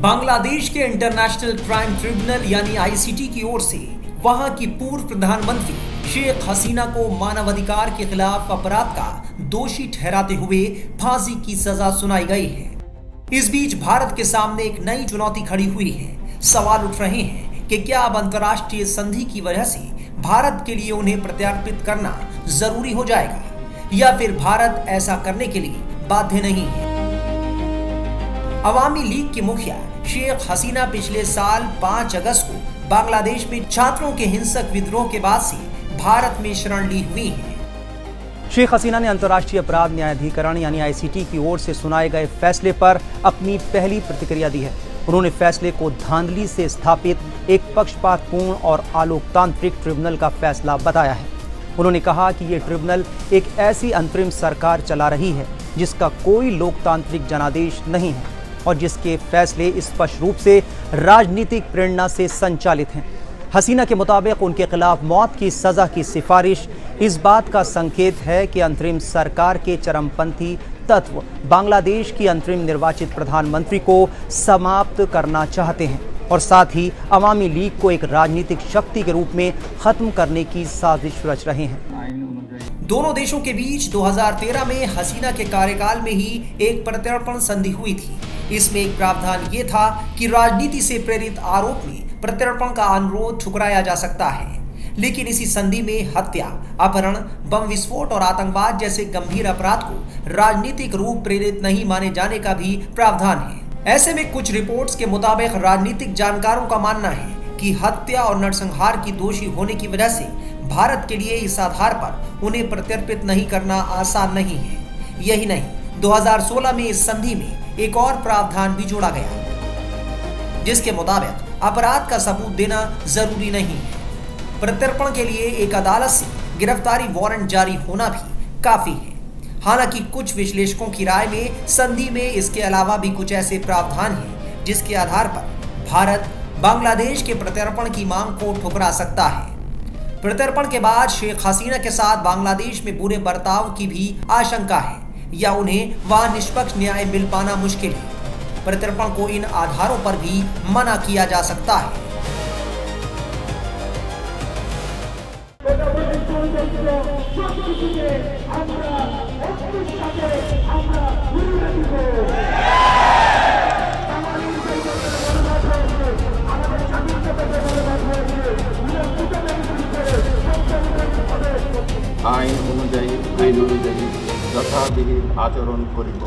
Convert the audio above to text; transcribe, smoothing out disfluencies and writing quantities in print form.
बांग्लादेश के international crime tribunal यानी ICT की ओर से वहां की पूर्व प्रधानमंत्री शेख हसीना को मानवाधिकार के खिलाफ अपराध का दोषी ठहराते हुए फांसी की सजा सुनाई गई है। इस बीच भारत के सामने एक नई चुनौती खड़ी हुई है। सवाल उठ रहे हैं कि क्या अब अंतर्राष्ट्रीय संधि की वजह से भारत के लिए उन्हें प्रत्यार्पित करना जरूरी हो जाएगा या फिर भारत ऐसा करने के लिए बाध्य नहीं है। अवामी लीग के मुखिया शेख हसीना पिछले साल 5 अगस्त को बांग्लादेश में छात्रों के हिंसक विद्रोह के बाद से भारत में शरण ली हुई हैं। शेख हसीना ने अंतर्राष्ट्रीय अपराध न्यायाधिकरण यानी आईसीटी की ओर से सुनाए गए फैसले पर अपनी पहली प्रतिक्रिया दी है। उन्होंने फैसले को धांधली से स्थापित एक पक्षपातपूर्ण और अलोकतांत्रिक ट्रिब्यूनल का फैसला बताया है। उन्होंने कहा कि ये ट्रिब्यूनल एक ऐसी अंतरिम सरकार चला रही है जिसका कोई लोकतांत्रिक जनादेश नहीं है और जिसके फैसले स्पष्ट रूप से राजनीतिक प्रेरणा से संचालित हैं। हसीना के मुताबिक उनके खिलाफ मौत की सजा की सिफारिश इस बात का संकेत है कि अंतरिम सरकार के चरमपंथी तत्व बांग्लादेश की अंतरिम निर्वाचित प्रधानमंत्री को समाप्त करना चाहते हैं और साथ ही अवामी लीग को एक राजनीतिक शक्ति के रूप में खत्म करने की साजिश रच रहे हैं। दोनों देशों के बीच 2013 में हसीना के कार्यकाल में ही एक प्रत्यर्पण संधि हुई थी। इसमें एक प्रावधान ये था कि राजनीति से प्रेरित आरोप में प्रत्यर्पण का अनुरोध ठुकराया जा सकता है, लेकिन इसी संधि में हत्या, अपहरण, बम विस्फोट और आतंकवाद जैसे गंभीर अपराध को राजनीतिक रूप प्रेरित नहीं माने जाने का भी प्रावधान है। ऐसे में कुछ रिपोर्ट्स के मुताबिक राजनीतिक जानकारों का मानना है कि हत्या और नरसंहार की दोषी होने की वजह से भारत के लिए इस आधार पर उन्हें प्रत्यर्पित नहीं करना आसान नहीं है। यही नहीं, 2016 में इस संधि में एक और प्रावधान भी जोड़ा गया जिसके मुताबिक अपराध का सबूत देना जरूरी नहीं है। प्रत्यर्पण के लिए एक अदालत से गिरफ्तारी वारंट जारी होना भी काफी है। हालांकि कुछ विश्लेषकों की राय में संधि में इसके अलावा भी कुछ ऐसे प्रावधान हैं जिसके आधार पर भारत बांग्लादेश के प्रत्यर्पण की मांग को ठुकरा सकता है। प्रत्यर्पण के बाद शेख हसीना के साथ बांग्लादेश में बुरे बर्ताव की भी आशंका है या उन्हें वहां निष्पक्ष न्याय मिल पाना मुश्किल है। प्रत्यर्पण को इन आधारों पर भी मना किया जा सकता है। আইন অনুযায়ী যথাবিহিত আচরণ করিব।